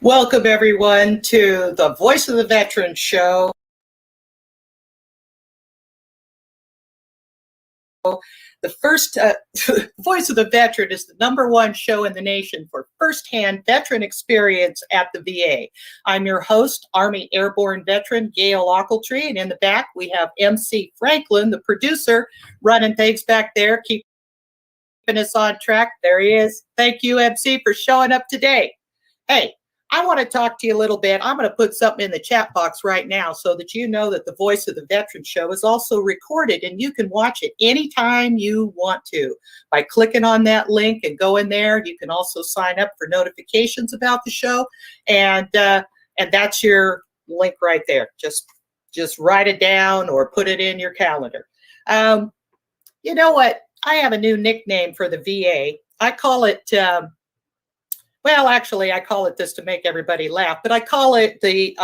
Welcome, everyone, to the Voice of the Veteran show. The first Voice of the Veteran is the #1 show in the nation for firsthand veteran experience at the VA. I'm your host, Army Airborne veteran Gail Ochiltree, and in the back we have MC Franklin, the producer, running things back there, keeping us on track. There he is. Thank you, MC, for showing up today. Hey, I want to talk to you a little bit. I'm going to put something in the chat box right now so that you know that the Voice of the Veteran show is also recorded and you can watch it anytime you want to by clicking on that link and go in there. You can also sign up for notifications about the show, and that's your link right there. Just write it down or put it in your calendar. You know what? I have a new nickname for the VA. I call it well, actually, I call it this to make everybody laugh, but I call it the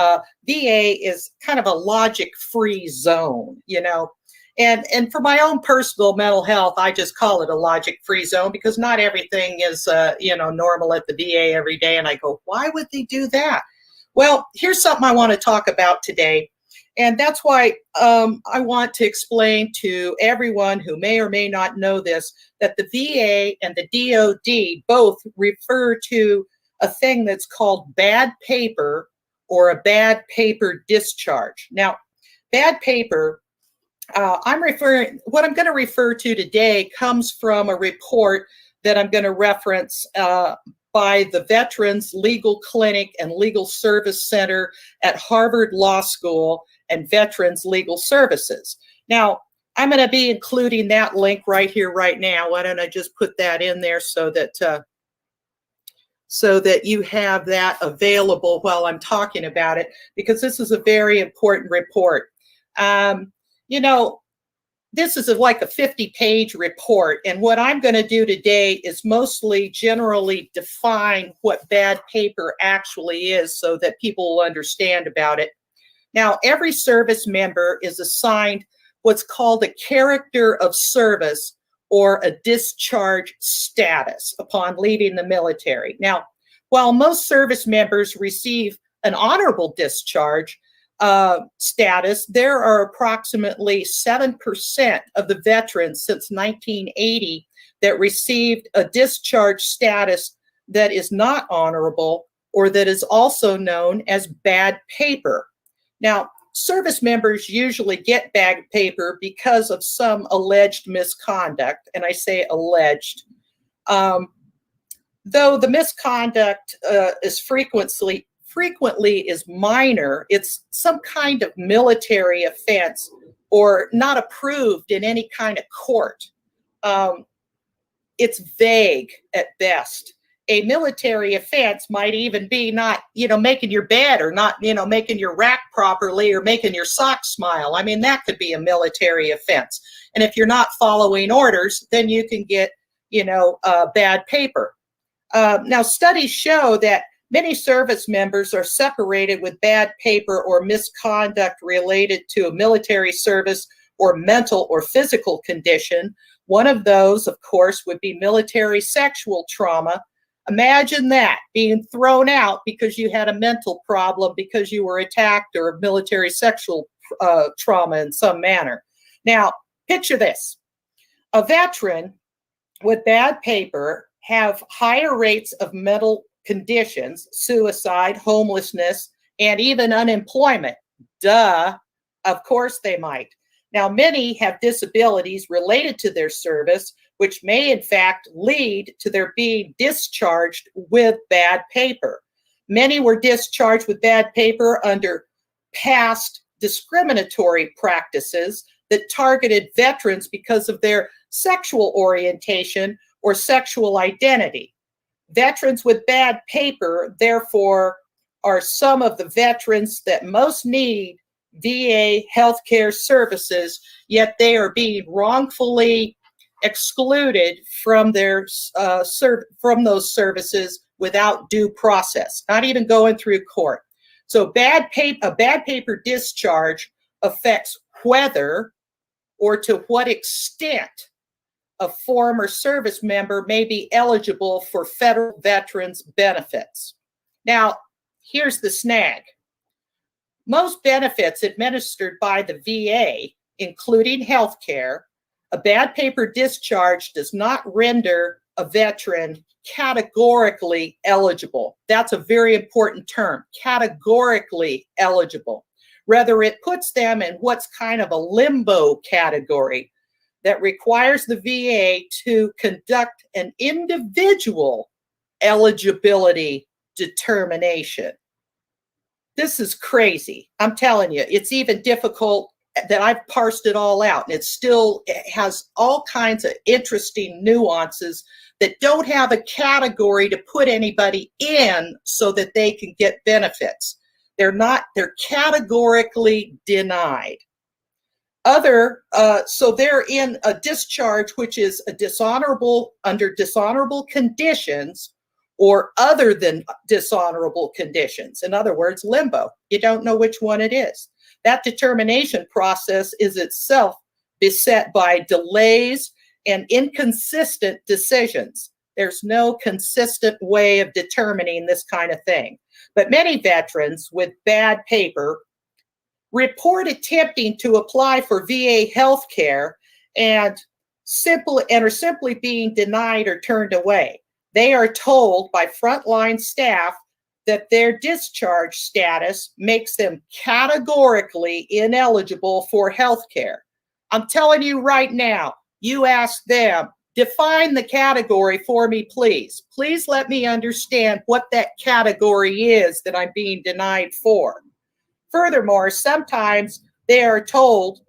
VA is kind of a logic-free zone, you know. And for my own personal mental health, I just call it a logic-free zone because not everything is, normal at the VA every day. And I go, why would they do that? Well, here's something I want to talk about today. And that's why I want to explain to everyone who may or may not know this, that the VA and the DOD both refer to a thing that's called bad paper or a bad paper discharge. Now, bad paper, what I'm going to refer to today comes from a report that I'm going to reference by the Veterans Legal Clinic and Legal Service Center at Harvard Law School and Veterans Legal Services. Now, I'm going to be including that link right here, right now. Why don't I just put that in there so that you have that available while I'm talking about it, because this is a very important report. This is like a 50-page report, and what I'm going to do today is mostly generally define what bad paper actually is so that people will understand about it. Now, every service member is assigned what's called a character of service or a discharge status upon leaving the military. Now, while most service members receive an honorable discharge status, there are approximately 7% of the veterans since 1980 that received a discharge status that is not honorable or that is also known as bad paper. Now, service members usually get bad paper because of some alleged misconduct, and I say alleged. Though the misconduct is frequently is minor, it's some kind of military offense or not approved in any kind of court. It's vague at best. A military offense might even be not, making your bed or not, making your rack properly or making your socks smile. I mean, that could be a military offense. And if you're not following orders, then you can get, bad paper. Now, studies show that many service members are separated with bad paper or misconduct related to a military service or mental or physical condition. One of those, of course, would be military sexual trauma. Imagine that, being thrown out because you had a mental problem because you were attacked or military sexual trauma in some manner. Now, picture this. A veteran with bad paper have higher rates of mental conditions, suicide, homelessness, and even unemployment. Duh, of course they might. Now, many have disabilities related to their service, which may in fact lead to their being discharged with bad paper. Many were discharged with bad paper under past discriminatory practices that targeted veterans because of their sexual orientation or sexual identity. Veterans with bad paper, therefore, are some of the veterans that most need VA healthcare services, yet they are being wrongfully excluded from from those services without due process, not even going through court. So a bad paper discharge affects whether or to what extent a former service member may be eligible for federal veterans benefits. Now, here's the snag. Most benefits administered by the VA, including health care, a bad paper discharge does not render a veteran categorically eligible. That's a very important term, categorically eligible. Rather, it puts them in what's kind of a limbo category that requires the VA to conduct an individual eligibility determination. This is crazy. I'm telling you, it's even difficult that I've parsed it all out, and it has all kinds of interesting nuances that don't have a category to put anybody in so that they can get benefits. They're categorically denied. So they're in a discharge which is under dishonorable conditions or other than dishonorable conditions. In other words, limbo. You don't know which one it is. That determination process is itself beset by delays and inconsistent decisions. There's no consistent way of determining this kind of thing. But many veterans with bad paper report attempting to apply for VA health care and are simply being denied or turned away. They are told by frontline staff that their discharge status makes them categorically ineligible for health care. I'm telling you right now, you ask them, define the category for me, please. Please let me understand what that category is that I'm being denied for. Furthermore, sometimes they are told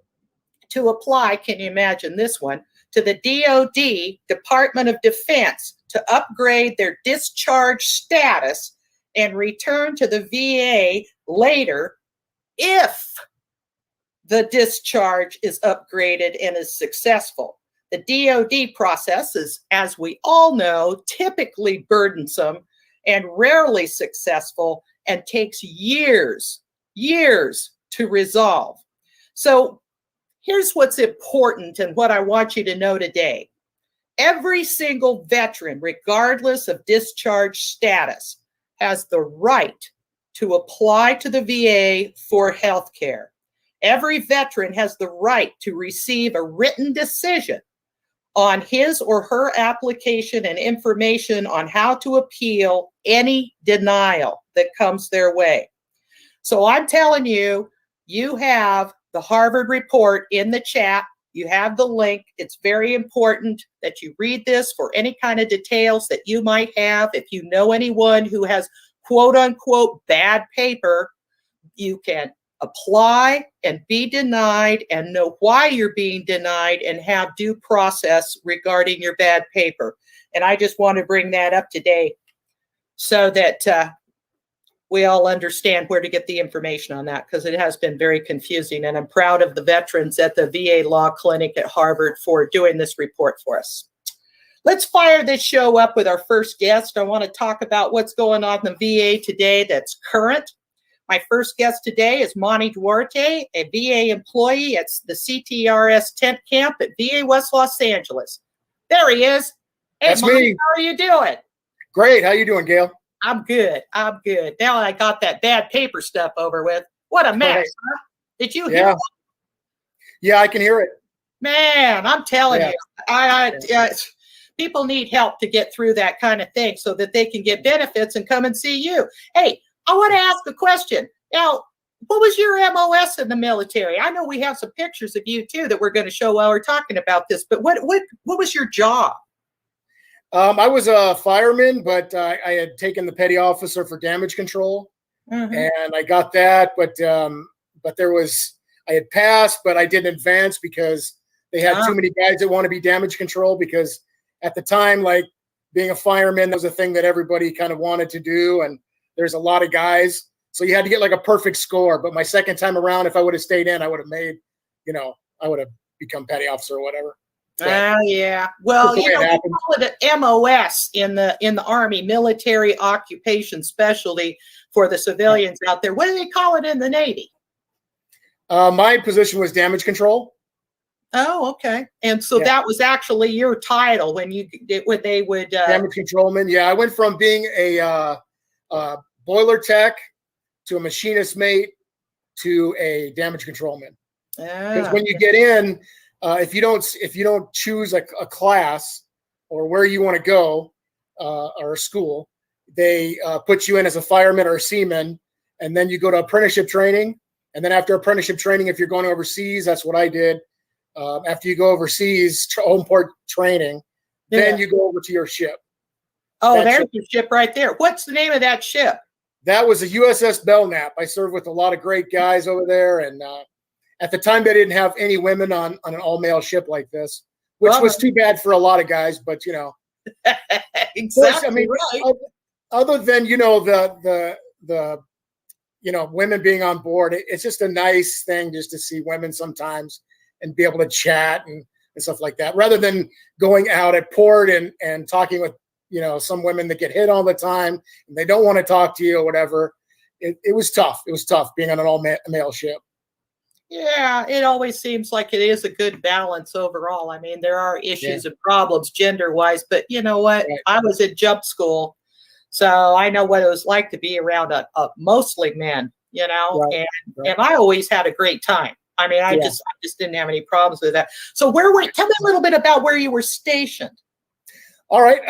to apply, can you imagine this one, to the DoD, Department of Defense, to upgrade their discharge status and return to the VA later if the discharge is upgraded and is successful. The DoD process is, as we all know, typically burdensome and rarely successful and takes years to resolve. So here's what's important and what I want you to know today. Every single veteran, regardless of discharge status, has the right to apply to the VA for health care. Every veteran has the right to receive a written decision on his or her application and information on how to appeal any denial that comes their way. So I'm telling you, you have the Harvard report in the chat. You have the link. It's very important that you read this for any kind of details that you might have. If you know anyone who has quote unquote bad paper, you can apply and be denied and know why you're being denied and have due process regarding your bad paper. And I just want to bring that up today so that we all understand where to get the information on that, because it has been very confusing. And I'm proud of the veterans at the VA Law Clinic at Harvard for doing this report for us. Let's fire this show up with our first guest. I want to talk about what's going on in the VA today that's current. My first guest today is Monty Duarte, a VA employee at the CTRS tent camp at VA West Los Angeles. There he is. Hey, that's Monty, me. how are you doing? Great. How you doing, Gail? I'm good. Now I got that bad paper stuff over with. What a mess, huh? Did you hear that? Yeah, I can hear it. Man, I'm telling you, people need help to get through that kind of thing so that they can get benefits and come and see you. Hey, I want to ask a question. Now, what was your MOS in the military? I know we have some pictures of you too that we're going to show while we're talking about this, but what was your job? I was a fireman, but I had taken the petty officer for damage control, and I got that. But I had passed, but I didn't advance because they had too many guys that want to be damage control. Because at the time, like being a fireman, that was a thing that everybody kind of wanted to do, and there's a lot of guys, so you had to get like a perfect score. But my second time around, if I would have stayed in, I would have made, I would have become petty officer or whatever. Yeah. Well, we call it an MOS in the Army, military occupation specialty for the civilians out there. What do they call it in the Navy? My position was damage control. Oh, okay. And so that was actually your title when they would damage controlman. Yeah, I went from being a boiler tech to a machinist mate to a damage controlman. Because Ah, when you get in, if you don't choose a class or where you want to go or a school, they put you in as a fireman or a seaman, and then you go to apprenticeship training. And then after apprenticeship training, if you're going overseas, that's what I did. After you go overseas, home port training, then you go over to your ship. Oh, there's your ship right there. What's the name of that ship? That was a USS Belknap. I served with a lot of great guys over there, and at the time they didn't have any women on an all-male ship like this, which was too bad for a lot of guys. But Exactly. course, I mean, right. Other than the women being on board, it's just a nice thing just to see women sometimes and be able to chat and stuff like that, rather than going out at port and talking with some women that get hit all the time and they don't want to talk to you or whatever. It was tough. It was tough being on an all-male ship. Yeah, it always seems like it is a good balance overall. I mean, there are issues and problems gender-wise, but you know what? Right. I was in jump school, so I know what it was like to be around a mostly men, and I always had a great time. I mean, I just didn't have any problems with that. So tell me a little bit about where you were stationed. All right.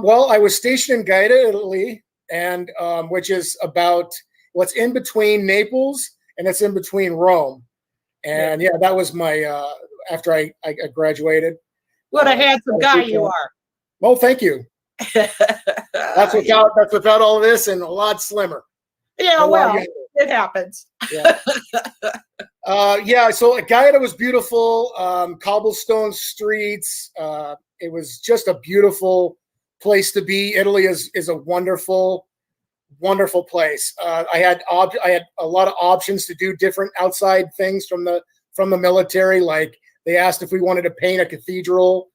Well, I was stationed in Gaeta, Italy, and which is about what's in between Naples and it's in between Rome. And that was my after I graduated. What a handsome guy you are. Well, thank you. That's without all this and a lot slimmer. Yeah, well, it happens. So Gaeta was beautiful. Cobblestone streets. It was just a beautiful place to be. Italy is a wonderful place. I had a lot of options to do different outside things from the military. Like they asked if we wanted to paint a cathedral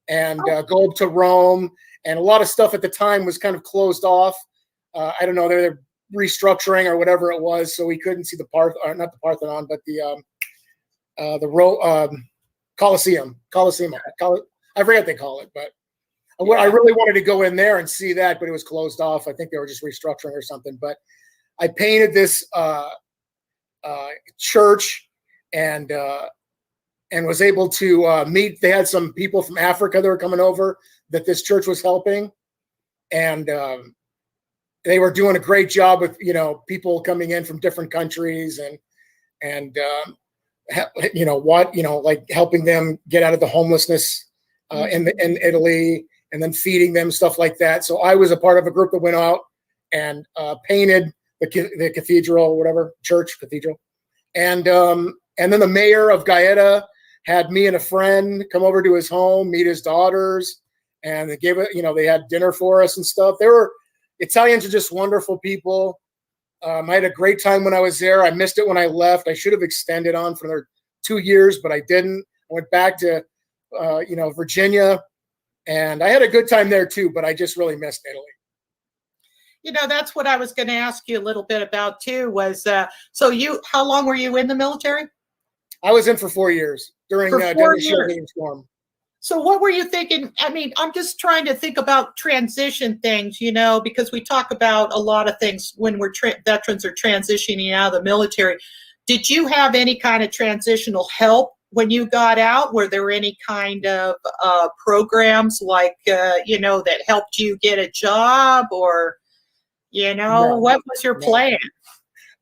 and go up to Rome, and a lot of stuff at the time was kind of closed off. I don't know, they're restructuring or whatever it was, so we couldn't see not the Parthenon, but the Colosseum. I forget what they call it, but I really wanted to go in there and see that, but it was closed off. I think they were just restructuring or something. But I painted this church and was able to meet. They had some people from Africa that were coming over that this church was helping, and they were doing a great job with people coming in from different countries and like helping them get out of the homelessness in Italy. And then feeding them, stuff like that. So I was a part of a group that went out and painted the cathedral, church cathedral. And then the mayor of Gaeta had me and a friend come over to his home, meet his daughters, and they gave it, they had dinner for us and stuff. Italians are just wonderful people. I had a great time when I was there. I missed it when I left. I should have extended on for another 2 years, but I didn't. I went back to, Virginia. And I had a good time there too, but I just really missed Italy. That's what I was going to ask you a little bit about too, was, how long were you in the military? I was in for 4 years during the storm. So what were you thinking? I mean, I'm just trying to think about transition things, because we talk about a lot of things when veterans are transitioning out of the military. Did you have any kind of transitional help when you got out? Were there any kind of programs like, that helped you get a job, or, what was your plan?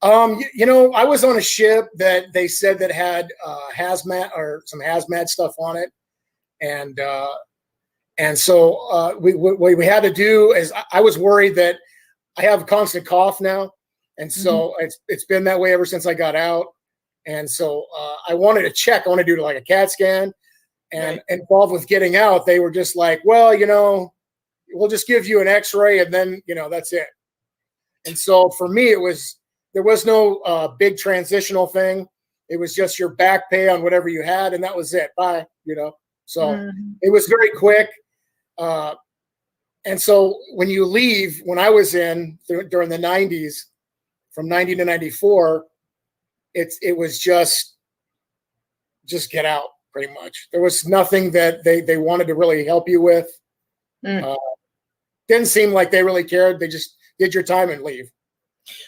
I was on a ship that they said that had hazmat or some hazmat stuff on it. And so what we had to do is I was worried that I have a constant cough now. And so it's been that way ever since I got out. And so I wanted to check. I want to do like a CAT scan, and involved with getting out. They were just like, well, we'll just give you an X-ray and then, that's it. And so for me, there was no big transitional thing. It was just your back pay on whatever you had. And that was it. Bye. So it was very quick. And so when you leave, when I was in during the 90s, from 90 to 94, it was just get out, pretty much. There was nothing that they wanted to really help you with. Didn't seem like they really cared. They just did your time and leave.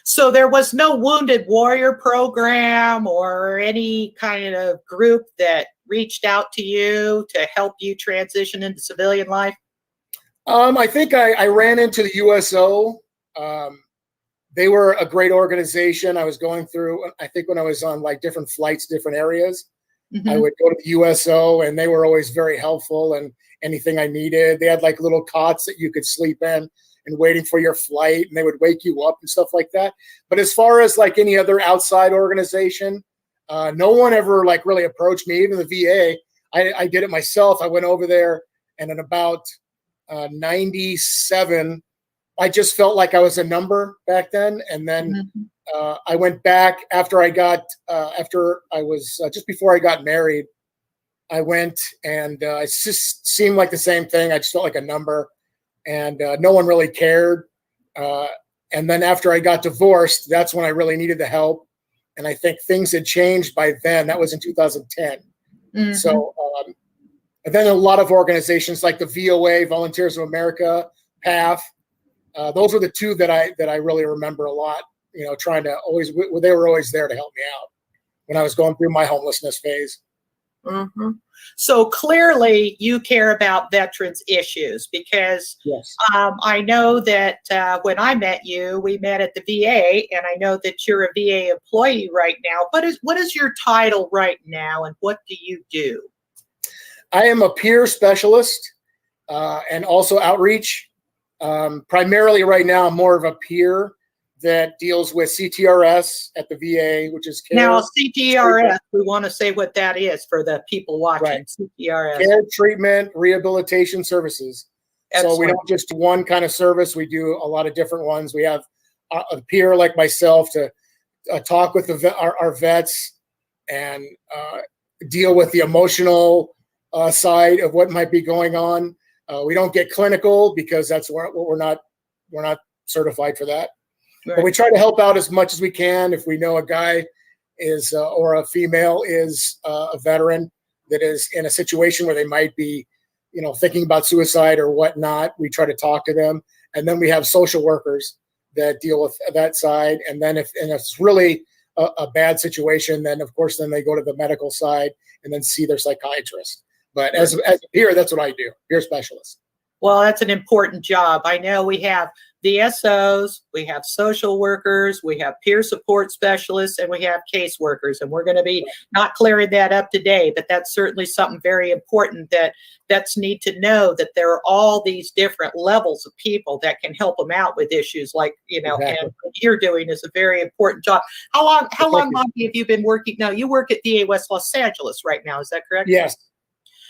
So there was no Wounded Warrior program or any kind of group that reached out to you to help you transition into civilian life? I think I ran into the USO. They were a great organization. I was going through, I think when I was on like different flights, different areas, I would go to the USO and they were always very helpful and anything I needed. They had like little cots that you could sleep in and waiting for your flight, and they would wake you up and stuff like that. But as far as like any other outside organization, no one ever like really approached me. Even the VA, I did it myself. I went over there, and in about 97, I just felt like I was a number back then. And then I went back after I was just before I got married. I went and it just seemed like the same thing. I just felt like a number, and no one really cared. And then after I got divorced, that's when I really needed the help. And I think things had changed by then. That was in 2010. So, and then a lot of organizations like the VOA, Volunteers of America, PATH, those were the two that I really remember a lot. You know, trying to always, they were always there to help me out when I was going through my homelessness phase. So clearly you care about veterans issues because I know that when I met you, we met at the VA, and I know that you're a VA employee right now. What is your title right now, and what do you do? I am a peer specialist and also outreach. Primarily right now, I'm more of a peer that deals with CTRS at the VA, which is care. Now, CTRS, we want to say what that is for the people watching. Right. CTRS. Care, treatment, rehabilitation services. Excellent. So we don't just do one kind of service. We do a lot of different ones. We have a peer like myself to talk with our vets and deal with the emotional side of what might be going on. We don't get clinical because that's what we're not certified for that. Right. But we try to help out as much as we can. If we know a guy is or a female is a veteran that is in a situation where they might be, you know, thinking about suicide or whatnot, we try to talk to them. And then we have social workers that deal with that side. And then if it's really a bad situation, then of course, then they go to the medical side and then see their psychiatrist. But as a peer, that's what I do, peer specialist. Well, that's an important job. I know we have VSOs, we have social workers, we have peer support specialists, and we have caseworkers. And we're going to be not clearing that up today, but that's certainly something very important that vets need to know, that there are all these different levels of people that can help them out with issues like, you know, and what you're doing is a very important job. How long, Monty, have you been working? Now, you work at VA West Los Angeles right now. Is that correct? Yes.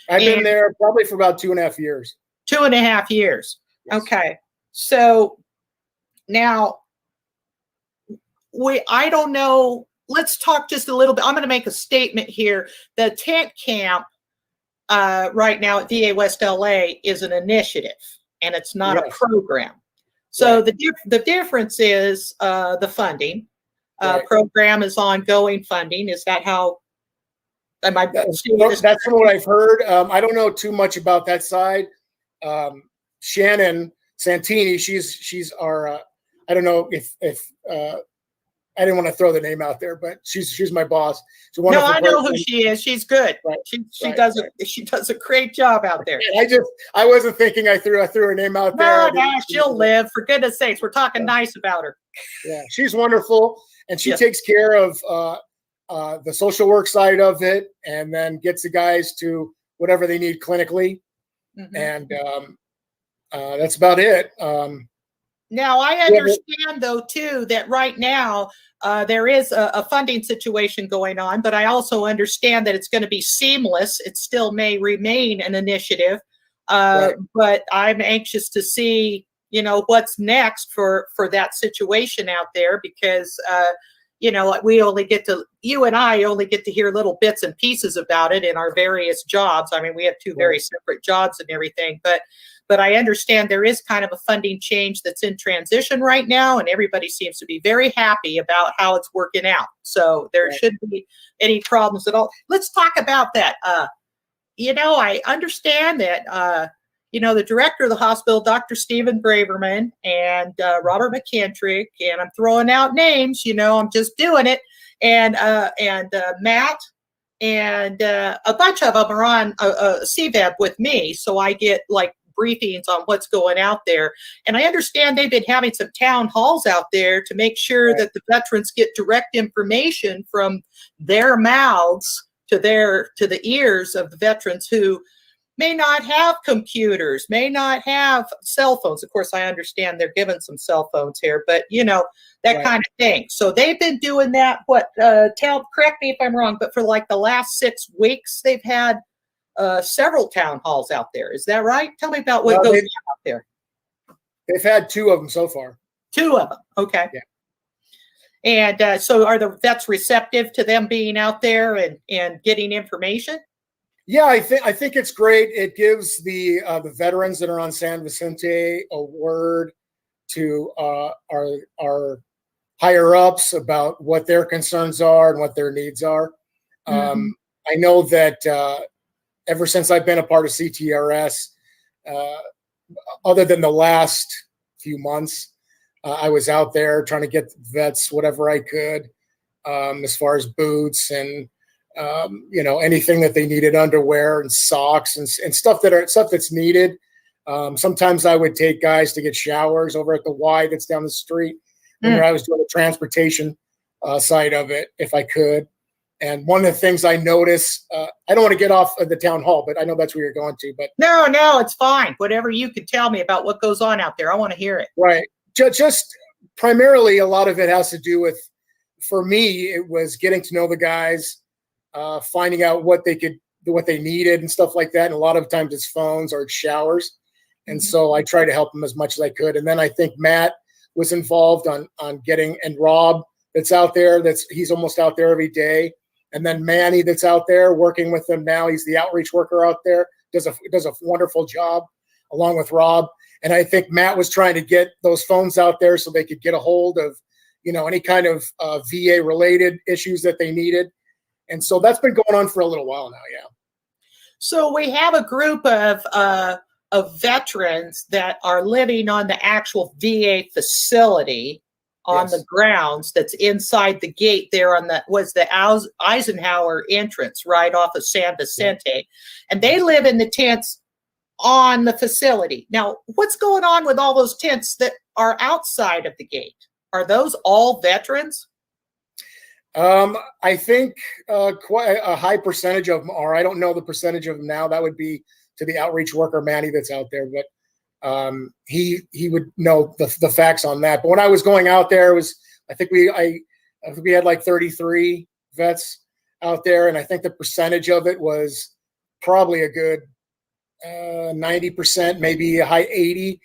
I've been there probably for about 2.5 years. 2.5 years. Yes. Okay. So now I don't know. Let's talk just a little bit. I'm going to make a statement here. The tent camp right now at VA West LA is an initiative, and it's not a program. So the difference is the funding. Program is ongoing funding. Is that how? That's from what I've heard. I don't know too much about that side. Shannon Santini, she's our. I don't know if I didn't want to throw the name out there, but she's my boss. No, I know who she is. She's good. Right. She does a great job out there. I wasn't thinking I threw her name out there. No, she'll live. For goodness sakes, we're talking nice about her. Yeah, she's wonderful, and she takes care of the social work side of it, and then gets the guys to whatever they need clinically, and that's about it. Now, I understand, though, too, that right now there is a funding situation going on, but I also understand that it's going to be seamless. It still may remain an initiative, but I'm anxious to see, you know, what's next for that situation out there, because you know, you and I only get to hear little bits and pieces about it in our various jobs. I mean, we have two very separate jobs and everything, but I understand there is kind of a funding change that's in transition right now, and everybody seems to be very happy about how it's working out. So there shouldn't be any problems at all. Let's talk about that. You know, I understand that, the director of the hospital, Dr. Stephen Braverman, and Robert McKintrick, and I'm throwing out names, I'm just doing it, and Matt, and a bunch of them are on CVEB with me, so I get like briefings on what's going out there. And I understand they've been having some town halls out there to make sure that the veterans get direct information from their mouths to the ears of the veterans who may not have computers, may not have cell phones. Of course, I understand they're given some cell phones here, but that kind of thing. So they've been doing that. Correct me if I'm wrong, but for like the last 6 weeks, they've had several town halls out there. Is that right? Tell me about what goes on out there. They've had 2 of them so far. 2 of them. Okay. Yeah. And so are the vets receptive to them being out there and getting information? Yeah, I think it's great. It gives the veterans that are on San Vicente a word to our higher ups about what their concerns are and what their needs are. I know that ever since I've been a part of CTRS, other than the last few months, I was out there trying to get vets whatever I could, as far as boots and anything that they needed, underwear and socks and stuff that's needed. Sometimes I would take guys to get showers over at the Y that's down the street. And I was doing the transportation side of it if I could. And one of the things I noticed, I don't want to get off of the town hall, but I know that's where you're going to. But no, it's fine. Whatever you could tell me about what goes on out there, I want to hear it. Right. Just primarily, a lot of it has to do with, for me, it was getting to know the guys, finding out what they needed and stuff like that. And a lot of times it's phones or it's showers. And so I try to help them as much as I could. And then I think Matt was involved on getting, and Rob that's out there, he's almost out there every day. And then Manny that's out there working with them now. He's the outreach worker out there, does a wonderful job along with Rob. And I think Matt was trying to get those phones out there so they could get a hold of, any kind of VA related issues that they needed. And so that's been going on for a little while now. Yeah. So we have a group of veterans that are living on the actual VA facility on the grounds that's inside the gate there on the Eisenhower entrance right off of San Vicente. And they live in the tents on the facility. Now, what's going on with all those tents that are outside of the gate? Are those all veterans? I think quite a high percentage of them are. I don't know the percentage of them now. That would be to the outreach worker, Manny, that's out there. But he would know the facts on that. But when I was going out there, I think we had like 33 vets out there, and I think the percentage of it was probably a good 90%, maybe a high 80%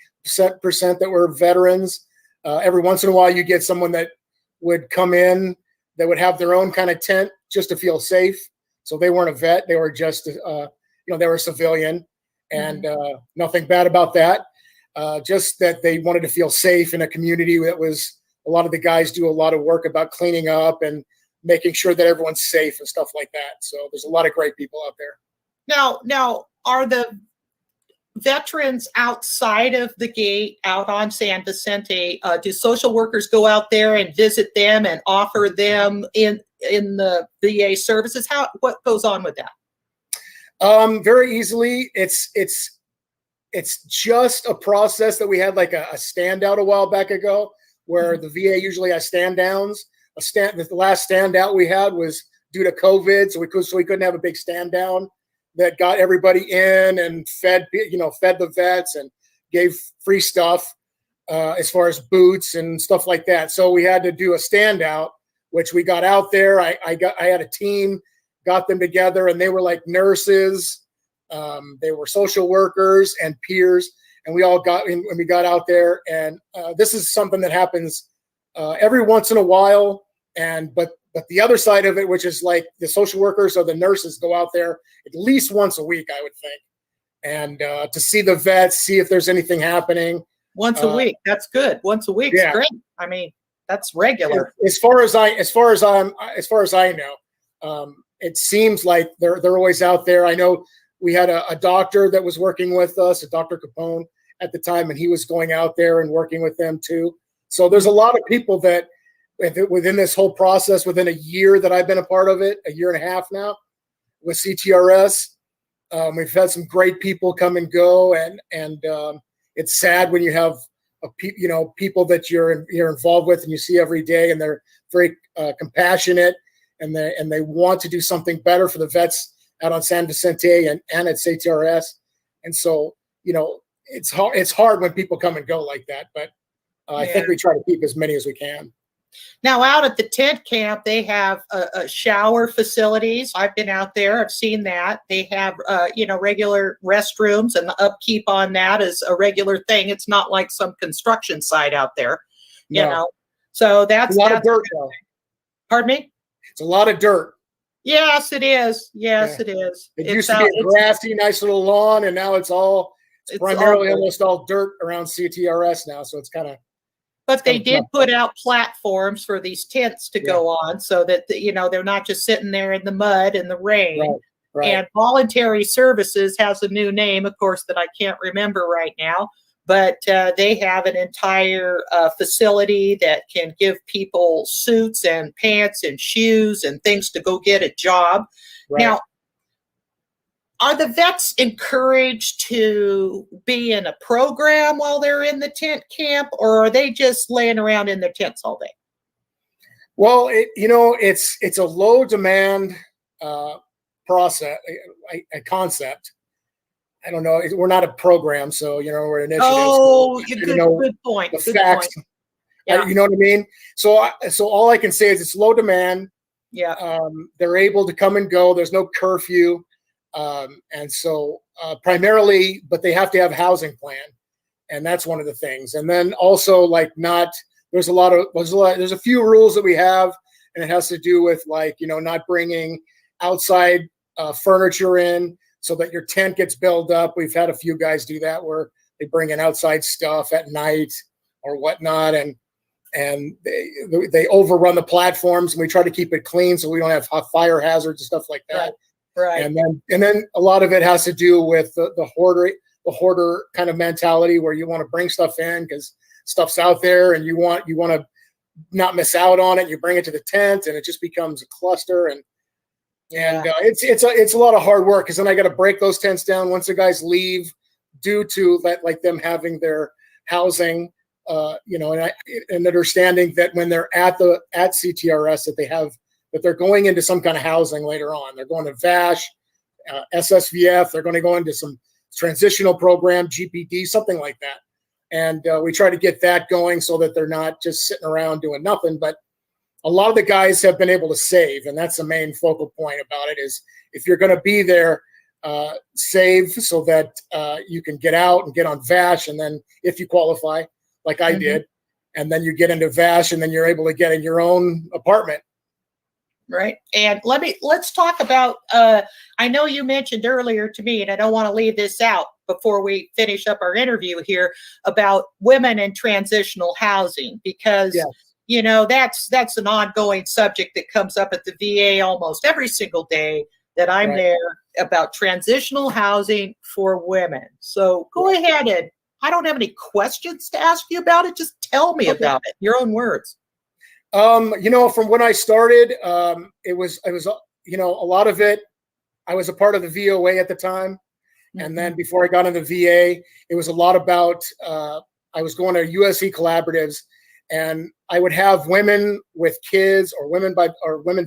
that were veterans. Every once in a while, you get someone that would come in that would have their own kind of tent just to feel safe. So they weren't a vet; they were just, they were a civilian, and nothing bad about that. Just that they wanted to feel safe in a community that was. A lot of the guys do a lot of work about cleaning up and making sure that everyone's safe and stuff like that. So there's a lot of great people out there. Now, are the veterans outside of the gate out on San Vicente, do social workers go out there and visit them and offer them in the VA services? What goes on with that? Very easily. It's just a process that we had like a standout a while back ago where the VA usually has stand downs. The last stand out we had was due to COVID. So we couldn't have a big stand down that got everybody in and fed the vets and gave free stuff as far as boots and stuff like that. So we had to do a standout, which we got out there. I had a team, got them together, and they were like nurses. They were social workers and peers, and we all got in when we got out there. And this is something that happens every once in a while. But the other side of it, which is like the social workers or the nurses go out there at least once a week, I would think, and to see the vets, see if there's anything happening. Once a week, that's good. Once a week is great. I mean, that's regular. As far as I know, it seems like they're always out there. I know we had a doctor that was working with us, a Dr. Capone at the time, and he was going out there and working with them too. So there's a lot of people that within this whole process, within a year that I've been a part of it, a year and a half now with CTRS, we've had some great people come and go, and it's sad when you have people that you're involved with and you see every day, and they're very compassionate, and they want to do something better for the vets out on San Vicente and at CTRS. And so, it's hard when people come and go like that, but I think we try to keep as many as we can. Now, out at the tent camp, they have shower facilities. I've been out there. I've seen that. They have, regular restrooms, and the upkeep on that is a regular thing. It's not like some construction site out there, So that's a lot of dirt, though. Pardon me? It's a lot of dirt. Yes, it is. Yes, it is. It used to be a grassy, nice little lawn, and now it's primarily almost all dirt around CTRS now. So it's kind of. But they did put out platforms for these tents to go on, so that they're not just sitting there in the mud and the rain. Right. And Voluntary Services has a new name, of course, that I can't remember right now. But they have an entire facility that can give people suits and pants and shoes and things to go get a job. Right. Now, are the vets encouraged to be in a program while they're in the tent camp, or are they just laying around in their tents all day? Well, it's a low demand process, a concept. I don't know. We're not a program, so we're an initiative. Oh, good point. The facts. Yeah. You know what I mean? So all I can say is it's low demand. Yeah. They're able to come and go. There's no curfew. And so primarily, but they have to have housing plan, and that's one of the things. And then also there's a few rules that we have, and it has to do with not bringing outside furniture in so that your tent gets built up. We've had a few guys do that where they bring in outside stuff at night or whatnot, and they overrun the platforms, and we try to keep it clean so we don't have fire hazards and stuff like that. Right. And then a lot of it has to do with the hoarder kind of mentality, where you want to bring stuff in because stuff's out there and you want to not miss out on it. You bring it to the tent and it just becomes a cluster, and it's a lot of hard work, because then I got to break those tents down once the guys leave, due to them having their housing, and understanding that when they're at CTRS that they're going into some kind of housing later on. They're going to VASH, SSVF. They're going to go into some transitional program, GPD, something like that. And we try to get that going so that they're not just sitting around doing nothing. But a lot of the guys have been able to save, and that's the main focal point about it, is if you're going to be there, save so that you can get out and get on VASH, and then if you qualify, like I did, and then you get into VASH, and then you're able to get in your own apartment. Right. And let's talk about, I know you mentioned earlier to me, and I don't want to leave this out before we finish up our interview here, about women in transitional housing, because, that's an ongoing subject that comes up at the VA almost every single day that I'm there, about transitional housing for women. So go ahead, and I don't have any questions to ask you about it. Just tell me about it, your own words. From when I started, it was a lot of it. I was a part of the VOA at the time. And then before I got into VA, it was a lot about, I was going to USC collaboratives, and I would have women with kids or women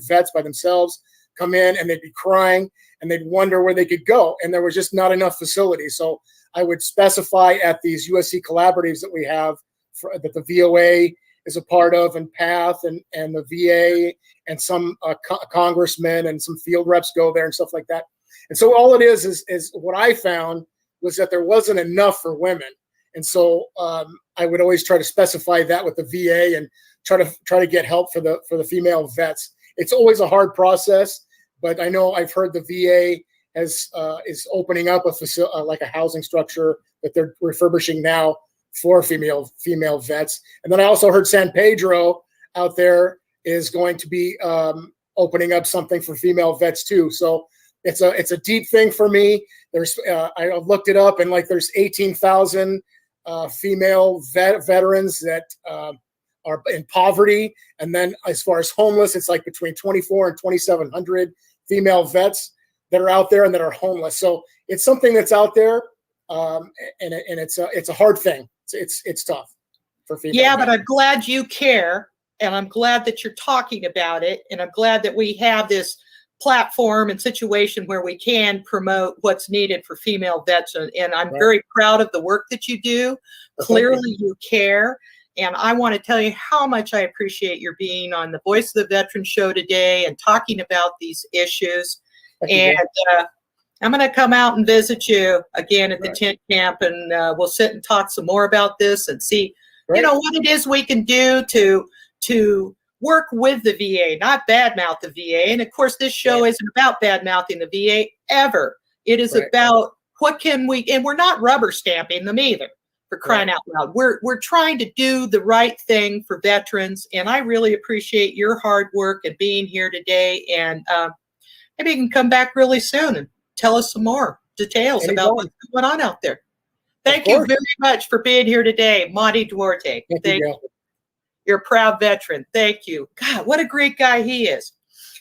vets by themselves come in, and they'd be crying, and they'd wonder where they could go. And there was just not enough facilities. So I would specify at these USC collaboratives that we have that the VOA is a part of, and PATH and the VA and some congressmen and some field reps go there and stuff like that. And so all it is what I found was that there wasn't enough for women. And so I would always try to specify that with the VA and try to get help for the female vets. It's always a hard process, but I know I've heard the VA is opening up a housing structure that they're refurbishing now for female vets. And then I also heard San Pedro out there is going to be opening up something for female vets too. So it's a deep thing for me. There's I looked it up, and like there's 18,000 female veterans that are in poverty, and then as far as homeless, it's like between 24 and 2,700 female vets that are out there and that are homeless. So it's something that's out there, and it's a hard thing. It's tough for female. Yeah, but I'm glad you care, and I'm glad that you're talking about it, and I'm glad that we have this platform and situation where we can promote what's needed for female vets. And I'm very proud of the work that you do. Clearly you care. And I want to tell you how much I appreciate your being on the Voice of the Veteran show today and talking about these issues. And I'm going to come out and visit you again at the tent camp, and we'll sit and talk some more about this and see, you know, what it is we can do to work with the VA, not badmouth the VA. And of course, this show isn't about badmouthing the VA ever. It is about what can we, and we're not rubber stamping them either, for crying out loud. We're trying to do the right thing for veterans. And I really appreciate your hard work and being here today. And maybe you can come back really soon and tell us some more details about what's going on out there. Thank you very much for being here today, Monty Duarte. Thank you. You're a proud veteran. Thank you. God, what a great guy he is.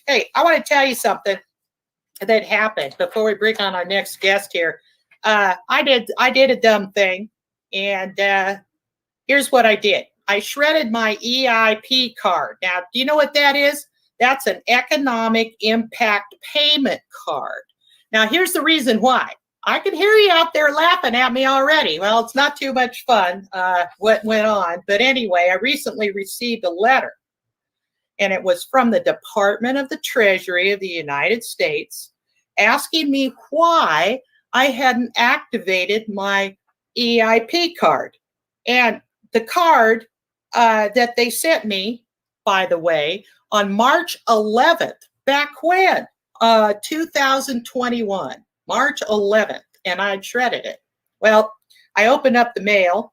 Hey, I want to tell you something that happened before we bring on our next guest here. I did a dumb thing, and here's what I did. I shredded my EIP card. Now, do you know what that is? That's an economic impact payment card. Now, here's the reason why. I can hear you out there laughing at me already. Well, it's not too much fun what went on. But anyway, I recently received a letter, and it was from the Department of the Treasury of the United States asking me why I hadn't activated my EIP card. And the card that they sent me, by the way, on March 11th, back when, 2021. March 11th, and I'd shredded it. Well, I opened up the mail,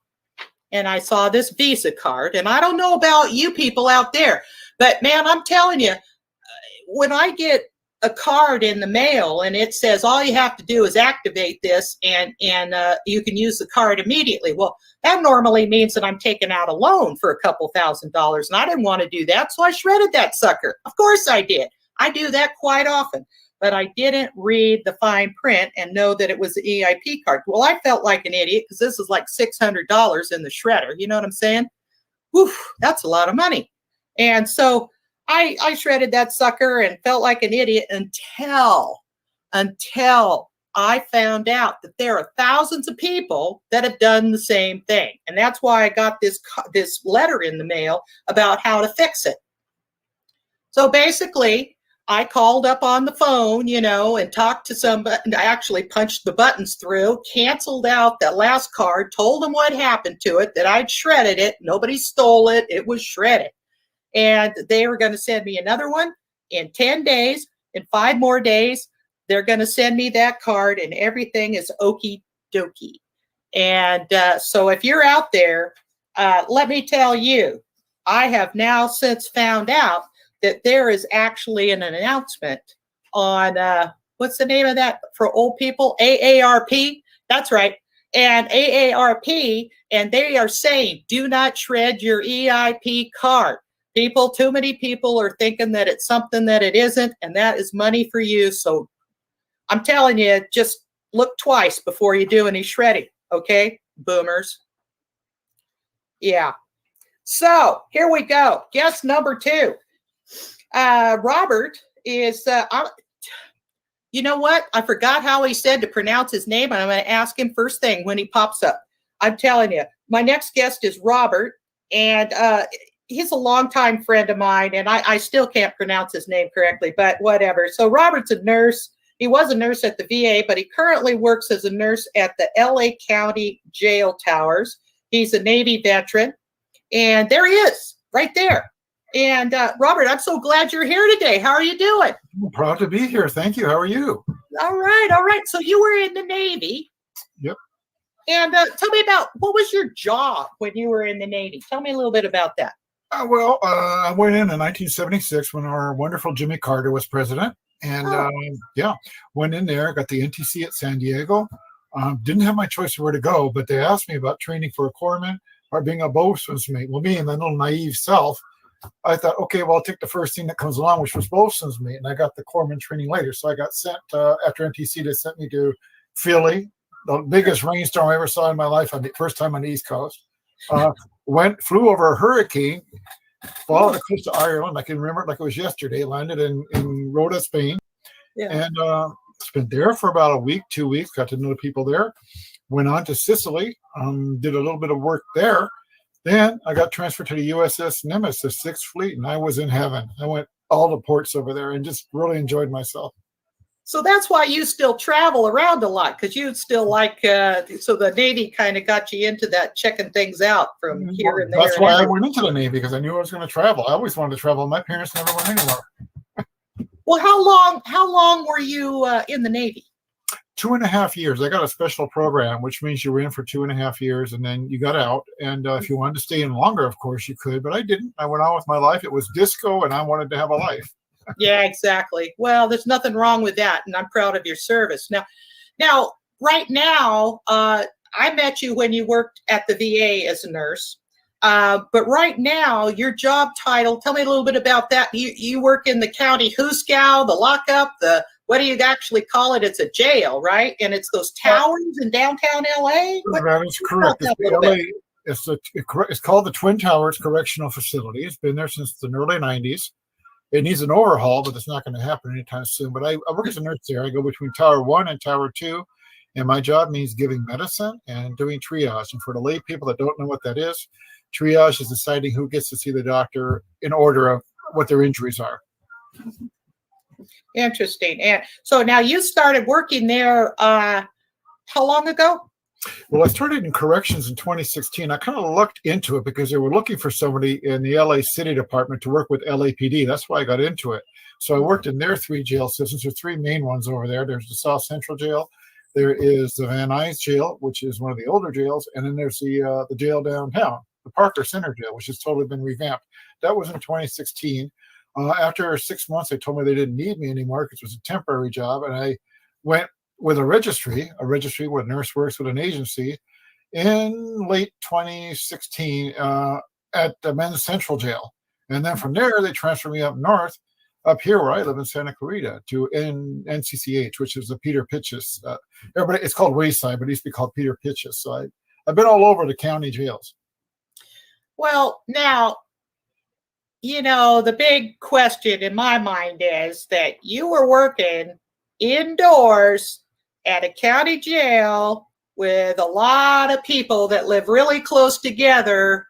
and I saw this Visa card, and I don't know about you people out there, but man, I'm telling you, when I get a card in the mail and it says all you have to do is activate this and you can use the card immediately, well, that normally means that I'm taking out a loan for a couple $1,000s, and I didn't want to do that, so I shredded that sucker. Of course I did. I do that quite often. But I didn't read the fine print and know that it was the EIP card. Well, I felt like an idiot because this is like $600 in the shredder. You know what I'm saying? Woof, that's a lot of money. And so I shredded that sucker and felt like an idiot until I found out that there are thousands of people that have done the same thing. And that's why I got this letter in the mail about how to fix it. So basically, I called up on the phone, you know, and talked to somebody. I actually punched the buttons through, canceled out that last card, told them what happened to it, that I'd shredded it. Nobody stole it. It was shredded. And they were going to send me another one in 10 days. In 5 more days, they're going to send me that card, and everything is okie dokie. And so if you're out there, let me tell you, I have now since found out that there is actually an announcement on, what's the name of that for old people? AARP. That's right. And AARP, and they are saying, do not shred your EIP card. People, too many people are thinking that it's something that it isn't, and that is money for you. So I'm telling you, just look twice before you do any shredding. Okay, boomers. Yeah. So here we go. Guest number 2. Robert is, you know what? I forgot how he said to pronounce his name, and I'm going to ask him first thing when he pops up. I'm telling you, my next guest is Robert, and he's a longtime friend of mine, and I still can't pronounce his name correctly, but whatever. So Robert's a nurse. He was a nurse at the VA, but he currently works as a nurse at the LA County Jail Towers. He's a Navy veteran, and there he is, right there. And Robert, I'm so glad you're here today. How are you doing? I'm proud to be here. Thank you. How are you? All right. So you were in the Navy. Yep. And tell me about, what was your job when you were in the Navy? Tell me a little bit about that. I went in 1976 when our wonderful Jimmy Carter was president. And yeah, went in there, got the NTC at San Diego. Didn't have my choice of where to go, but they asked me about training for a corpsman or being a boatswain's mate. Well, me and my little naive self, I thought, okay, well, I'll take the first thing that comes along, which was boatswain's mate, and I got the corpsman training later. So I got sent after NTC. They sent me to Philly, the biggest rainstorm I ever saw in my life. On the first time on the East Coast, flew over a hurricane, followed the coast of Ireland. I can remember it like it was yesterday. Landed in Rota, Spain, and spent there for about a week, 2 weeks. Got to know the people there. Went on to Sicily, did a little bit of work there. Then I got transferred to the USS Nimitz, the 6th Fleet, and I was in heaven. I went all the ports over there and just really enjoyed myself. So that's why you still travel around a lot, because you still like, so the Navy kind of got you into that, checking things out from here and there. That's why I went into the Navy, because I knew I was going to travel. I always wanted to travel. My parents never went anywhere. Well, how long were you in the Navy? 2.5 years. I got a special program, which means you were in for 2.5 years and then you got out. And if you wanted to stay in longer, of course you could, but I didn't. I went on with my life. It was disco and I wanted to have a life. Yeah, exactly. Well, there's nothing wrong with that. And I'm proud of your service. Now, right now, I met you when you worked at the VA as a nurse. But right now, your job title, tell me a little bit about that. You work in the county Hooskow, the lockup, what do you actually call it? It's a jail, right? And it's those towers in downtown LA? That is correct. It's called the Twin Towers Correctional Facility. It's been there since the early 90s. It needs an overhaul, but it's not going to happen anytime soon. But I work as a nurse there. I go between Tower 1 and Tower 2. And my job means giving medicine and doing triage. And for the lay people that don't know what that is, triage is deciding who gets to see the doctor in order of what their injuries are. Interesting. And so now you started working there how long ago? Well, I started in corrections in 2016. I kind of looked into it because they were looking for somebody in the LA City Department to work with LAPD. That's why I got into it. So I worked in their 3 jail systems. There are 3 main ones over there. There's the South Central Jail. There is the Van Nuys Jail, which is one of the older jails. And then there's the jail downtown, the Parker Center Jail, which has totally been revamped. That was in 2016. After 6 months, they told me they didn't need me anymore because it was a temporary job. And I went with a registry where a nurse works with an agency in late 2016 at the Men's Central Jail. And then from there, they transferred me up north, up here where I live in Santa Clarita, to NCCH, which is the Peter Pitchess. It's called Wayside, but it used to be called Peter Pitchess. So I've been all over the county jails. Well, now, the big question in my mind is that you were working indoors at a county jail with a lot of people that live really close together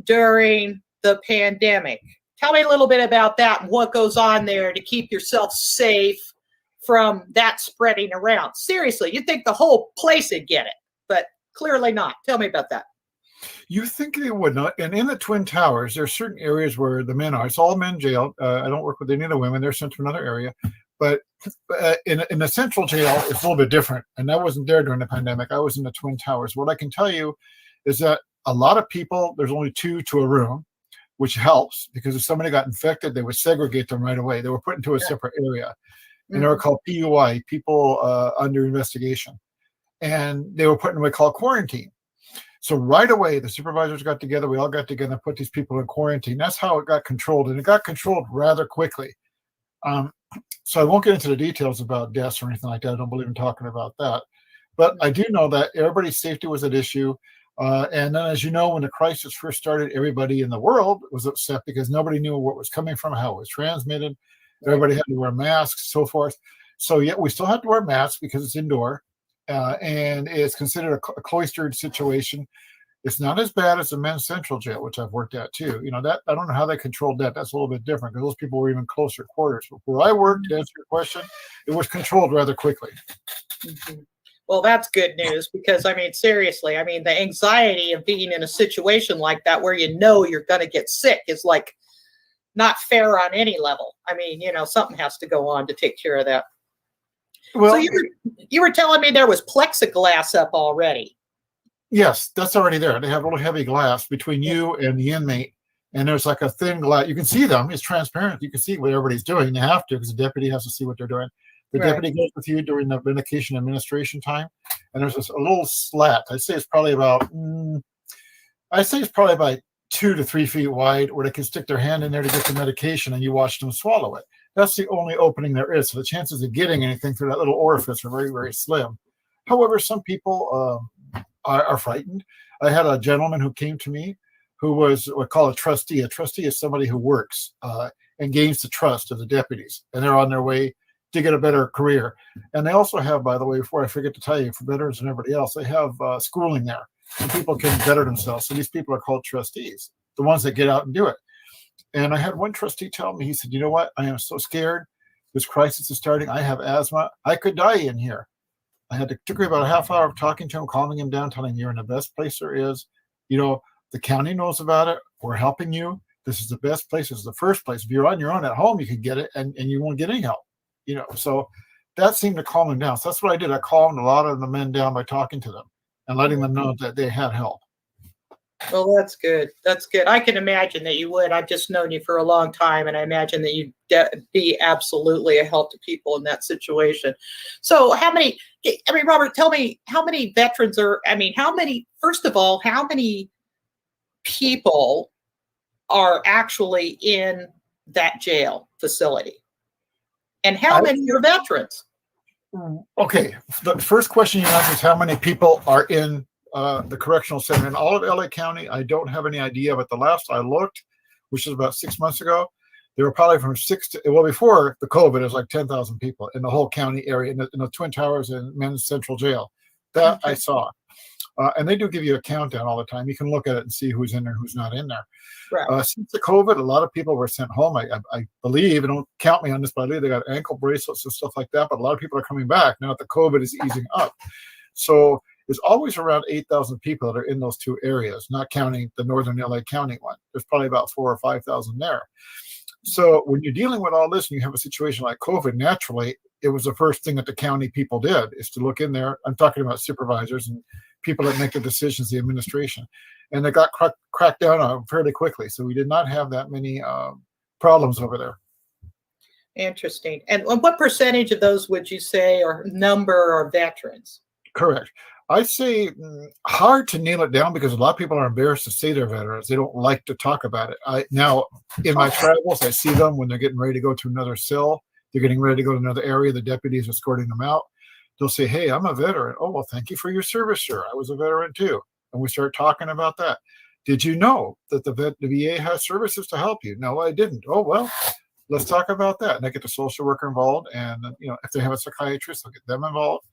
during the pandemic. Tell me a little bit about that and what goes on there to keep yourself safe from that spreading around. Seriously, you'd think the whole place would get it, but clearly not. Tell me about that. You think they would not. And in the Twin Towers, there are certain areas where the men are. It's all men jail. I don't work with any of the women. They're sent to another area. But in the Central Jail, it's a little bit different. And I wasn't there during the pandemic. I was in the Twin Towers. What I can tell you is that a lot of people, there's only 2 to a room, which helps because if somebody got infected, they would segregate them right away. They were put into a separate area. And they were called PUI, people under investigation. And they were put in what we call quarantine. So right away, the supervisors got together. We all got together and put these people in quarantine. That's how it got controlled. And it got controlled rather quickly. So I won't get into the details about deaths or anything like that. I don't believe in talking about that. But I do know that everybody's safety was at issue. And then, as you know, when the crisis first started, everybody in the world was upset because nobody knew what was coming from, how it was transmitted. Everybody had to wear masks, so forth. So yet we still had to wear masks because it's indoor. And it's considered a cloistered situation. It's not as bad as the Men's Central Jail, which I've worked at too. That I don't know how they controlled that. That's a little bit different because those people were even closer quarters. But where I worked, to answer your question, it was controlled rather quickly. Mm-hmm. Well, that's good news because, seriously, the anxiety of being in a situation like that where you're going to get sick is like not fair on any level. Something has to go on to take care of that. Well, so you were telling me there was plexiglass up already. Yes, that's already there. They have a little heavy glass between you and the inmate, And there's like a thin glass. You can see them. It's transparent. You can see what everybody's doing. They have to, because the deputy has to see what they're doing. The deputy goes with you during the medication administration time. And there's a little slat. I'd say it's probably about 2 to 3 feet wide, where they can stick their hand in there to get the medication, and you watch them swallow it. That's the only opening there is. So the chances of getting anything through that little orifice are very, very slim. However, some people are frightened. I had a gentleman who came to me who was what we call a trustee. A trustee is somebody who works and gains the trust of the deputies, and they're on their way to get a better career. And they also have, by the way, before I forget to tell you, for veterans and everybody else, they have schooling there, so people can better themselves. So these people are called trustees, the ones that get out and do it. And I had one trustee tell me, he said, you know what? I am so scared. This crisis is starting. I have asthma. I could die in here. Took me about a half hour of talking to him, calming him down, telling him you're in the best place there is. You know, the county knows about it. We're helping you. This is the best place. This is the first place. If you're on your own at home, you can get it, and you won't get any help. You know, so that seemed to calm him down. So that's what I did. I calmed a lot of the men down by talking to them and letting them know that they had help. Well, that's good. That's good. I can imagine that you would. I've just known you for a long time, and I imagine that you'd be absolutely a help to people in that situation. So Robert, tell me, how many veterans first of all, how many people are actually in that jail facility? And how many are veterans? Okay. The first question you asked is how many people are in the correctional center in all of LA County. I don't have any idea, but the last I looked, which was about 6 months ago, there were probably from before the COVID, it was like 10,000 people in the whole county area, in the Twin Towers and Men's Central Jail. That I saw. And they do give you a countdown all the time. You can look at it and see who's in there and who's not in there. Right. Since the COVID, a lot of people were sent home. I believe, and don't count me on this, but I believe they got ankle bracelets and stuff like that. But a lot of people are coming back now that the COVID is easing up. So there's always around 8,000 people that are in those two areas, not counting the northern LA County one. There's probably about 4,000 or 5,000 there. So when you're dealing with all this and you have a situation like COVID, naturally, it was the first thing that the county people did is to look in there. I'm talking about supervisors and people that make the decisions, the administration. And they got cracked down on fairly quickly. So we did not have that many problems over there. Interesting. And what percentage of those would you say or number are veterans? Correct. I say hard to nail it down because a lot of people are embarrassed to say they're veterans. They don't like to talk about it. Now, in my travels, I see them when they're getting ready to go to another cell. They're getting ready to go to another area. The deputies are escorting them out. They'll say, hey, I'm a veteran. Oh, well, thank you for your service, sir. I was a veteran too. And we start talking about that. Did you know that the VA has services to help you? No, I didn't. Oh, well, let's talk about that. And I get the social worker involved. And, if they have a psychiatrist, I'll get them involved.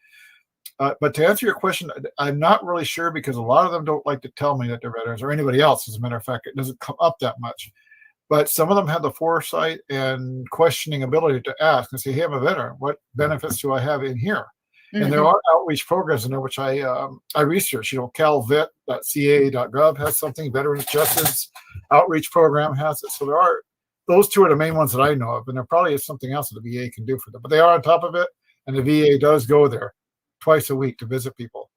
But to answer your question, I'm not really sure because a lot of them don't like to tell me that they're veterans or anybody else. As a matter of fact, it doesn't come up that much. But some of them have the foresight and questioning ability to ask and say, hey, I'm a veteran. What benefits do I have in here? Mm-hmm. And there are outreach programs in there, which I researched. calvet.ca.gov has something. Veterans Justice Outreach Program has it. So those two are the main ones that I know of. And there probably is something else that the VA can do for them. But they are on top of it. And the VA does go there twice a week to visit people.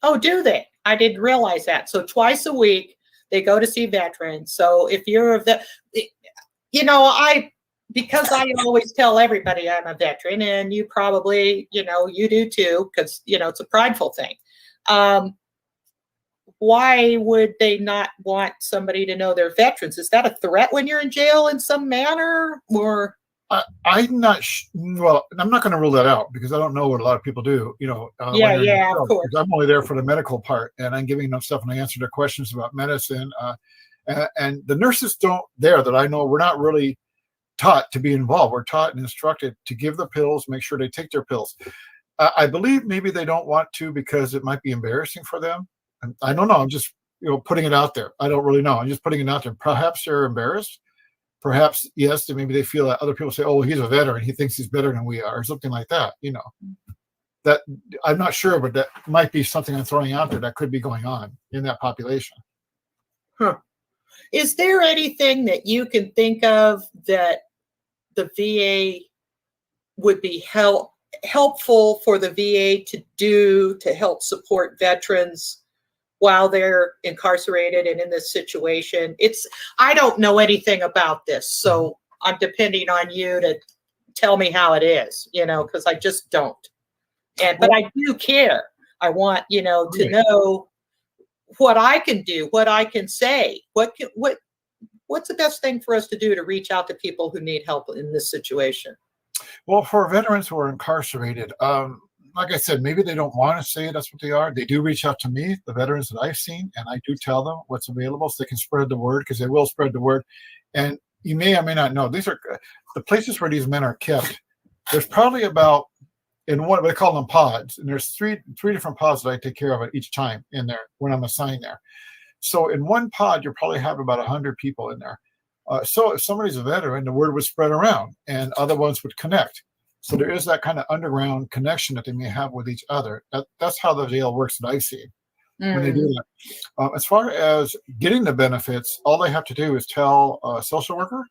Oh, do they? I didn't realize that. So twice a week, they go to see veterans. So if you're because I always tell everybody I'm a veteran, and you probably, you do too, because, it's a prideful thing. Why would they not want somebody to know they're veterans? Is that a threat when you're in jail in some manner, or? I'm not. Well, I'm not going to rule that out because I don't know what a lot of people do. Of course. I'm only there for the medical part, and I'm giving them stuff, and I answer their questions about medicine. And the nurses that I know, we're not really taught to be involved. We're taught and instructed to give the pills, make sure they take their pills. I believe maybe they don't want to because it might be embarrassing for them. And I don't know. I'm just putting it out there. I don't really know. I'm just putting it out there. Perhaps they're embarrassed. Perhaps, yes, maybe they feel that other people say, oh, he's a veteran. He thinks he's better than we are, or something like that. That I'm not sure, but that might be something I'm throwing out there that could be going on in that population. Huh. Is there anything that you can think of that the VA would be helpful for the VA to do to help support veterans while they're incarcerated and in this situation. I don't know anything about this, so I'm depending on you to tell me how it is, because I just don't. But I do care. I want, to know what I can do, what I can say, what's the best thing for us to do to reach out to people who need help in this situation? Well, for veterans who are incarcerated, like I said, maybe they don't want to say that's what they are. They do reach out to me, the veterans that I've seen, and I do tell them what's available so they can spread the word, because they will spread the word. And you may or may not know, these are the places where these men are kept. There's probably about, in what they call them pods, and there's three different pods that I take care of at each time in there when I'm assigned there. So in one pod, you probably have about 100 people in there. So if somebody's a veteran, the word would spread around and other ones would connect. So there is that kind of underground connection that they may have with each other. That's how the jail works that I've seen when they do that. As far as getting the benefits, all they have to do is tell a social worker,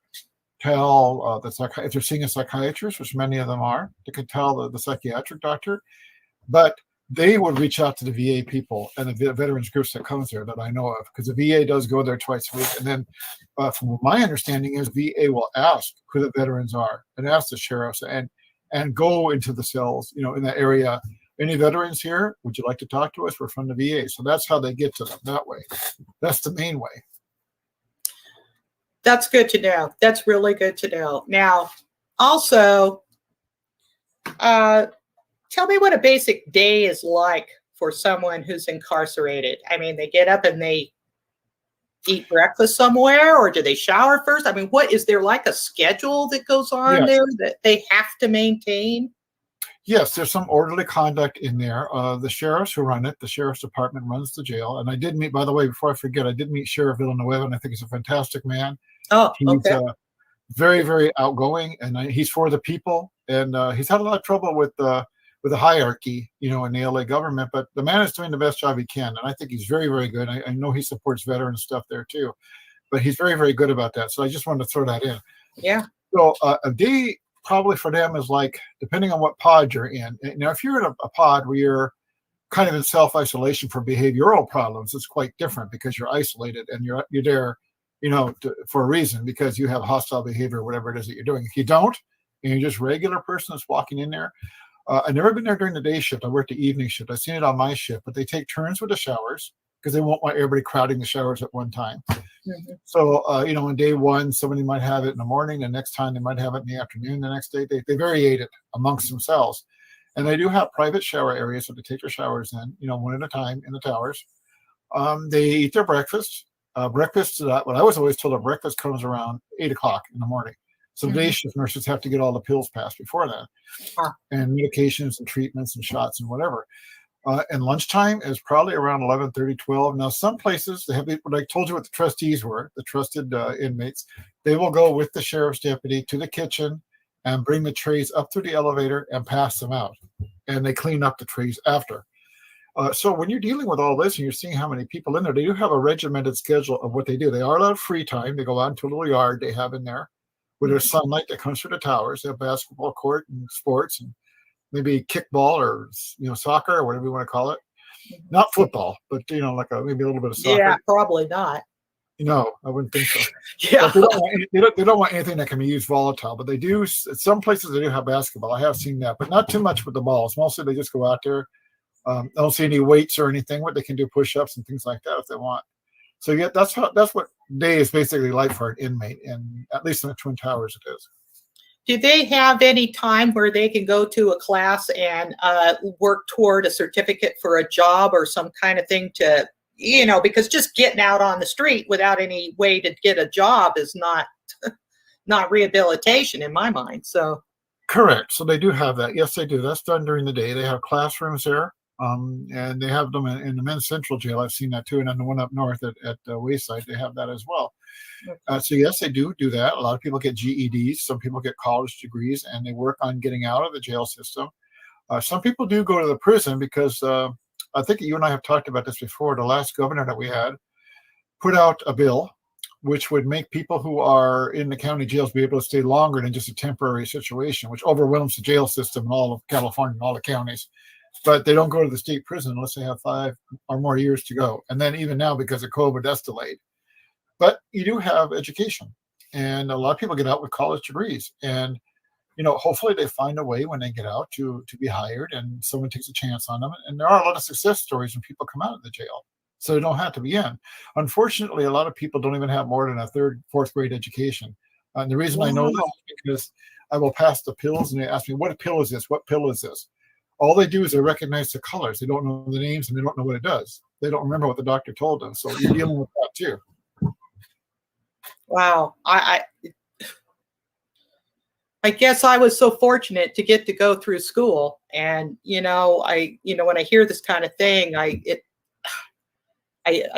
tell if they're seeing a psychiatrist, which many of them are, they can tell the psychiatric doctor, but they would reach out to the VA people and the veterans groups that comes there that I know of, because the VA does go there twice a week. And then from my understanding is VA will ask who the veterans are and ask the sheriffs and go into the cells, in that area. Any veterans here? Would you like to talk to us? We're from the VA. So that's how they get to them that way. That's the main way. That's good to know. That's really good to know. Now, also, tell me what a basic day is like for someone who's incarcerated. I mean, they get up and they eat breakfast somewhere, or do they shower first? I mean, what is there like a schedule that goes on there that they have to maintain? Yes, there's some orderly conduct in there. The sheriffs who run it, the sheriff's department runs the jail. And I did meet, by the way, before I forget, I did meet Sheriff Villanueva, and I think he's a fantastic man. Oh, he's okay. Very, very outgoing, and he's for the people. And he's had a lot of trouble with the hierarchy, in the LA government, but the man is doing the best job he can. And I think he's very, very good. I know he supports veteran stuff there too, but he's very, very good about that. So I just wanted to throw that in. Yeah. So a day probably for them is like, depending on what pod you're in. Now, if you're in a pod where you're kind of in self-isolation for behavioral problems, it's quite different because you're isolated and you're there, for a reason, because you have hostile behavior, whatever it is that you're doing. If you don't, and you're just a regular person that's walking in there, I've never been there during the day shift. I worked the evening shift. I've seen it on my shift, but they take turns with the showers because they won't want everybody crowding the showers at one time. Mm-hmm. So, on day one, somebody might have it in the morning. The next time they might have it in the afternoon. The next day, they variate it amongst themselves. And they do have private shower areas, so they take their showers in, one at a time in the towers. They eat their breakfast. Breakfast, what I was always told, that breakfast comes around 8 o'clock in the morning. So day shift nurses have to get all the pills passed before that, and medications and treatments and shots and whatever. And lunchtime is probably around 11:30, 12. Now, some places, they have, what I told you what the trustees were, the trusted inmates, they will go with the sheriff's deputy to the kitchen and bring the trays up through the elevator and pass them out. And they clean up the trays after. So when you're dealing with all this and you're seeing how many people in there, they do have a regimented schedule of what they do. They are allowed free time. They go out into a little yard they have in there, where there's sunlight that comes through the towers. They have basketball court and sports and maybe kickball or soccer or whatever you want to call it. Not football, but like maybe a little bit of soccer. Yeah, probably not. No, I wouldn't think so. Yeah, they don't want anything that can be used volatile, but they do. Some places they do have basketball. I have seen that, but not too much with the balls. Mostly they just go out there. I don't see any weights or anything. What they can do push-ups and things like that if they want. So yeah, that's what day is basically like for an inmate, and at least in the Twin Towers it is. Do they have any time where they can go to a class and work toward a certificate for a job or some kind of thing to, because just getting out on the street without any way to get a job is not rehabilitation in my mind. So correct. So they do have that. Yes, they do. That's done during the day. They have classrooms there. And they have them in the men's central jail. I've seen that too. And then the one up north at Wayside, they have that as well. So yes, they do that. A lot of people get GEDs. Some people get college degrees, and they work on getting out of the jail system. Some people do go to the prison because I think you and I have talked about this before. The last governor that we had put out a bill which would make people who are in the county jails be able to stay longer than just a temporary situation, which overwhelms the jail system in all of California and all the counties. but they don't go to the state prison unless they have 5 or more years to go. And then even now, because of COVID, that's delayed. But you do have education, and a lot of people get out with college degrees, and hopefully they find a way when they get out to be hired, and someone takes a chance on them. And there are a lot of success stories when people come out of the jail, so they don't have to be in. Unfortunately, a lot of people don't even have more than a 3rd, 4th grade education. And the reason I know this is because I will pass the pills, and they ask me, what pill is this? What pill is this? All they do is they recognize the colors. They don't know the names, and they don't know what it does. They don't remember what the doctor told them. So you're dealing with that too. Wow. I guess I was so fortunate to get to go through school, and when I hear this kind of thing, I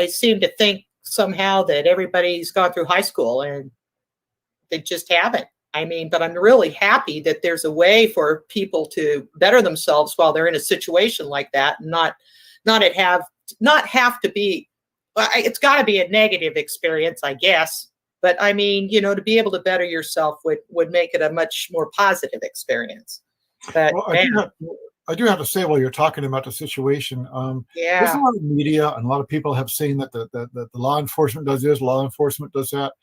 seem to think somehow that everybody's gone through high school, and they just haven't. But I'm really happy that there's a way for people to better themselves while they're in a situation like that, and not have to be. It's got to be a negative experience, I guess. But to be able to better yourself would make it a much more positive experience. But well, I do have to say, while you're talking about the situation, there's a yeah, lot of media and a lot of people have seen that the law enforcement does this, law enforcement does that.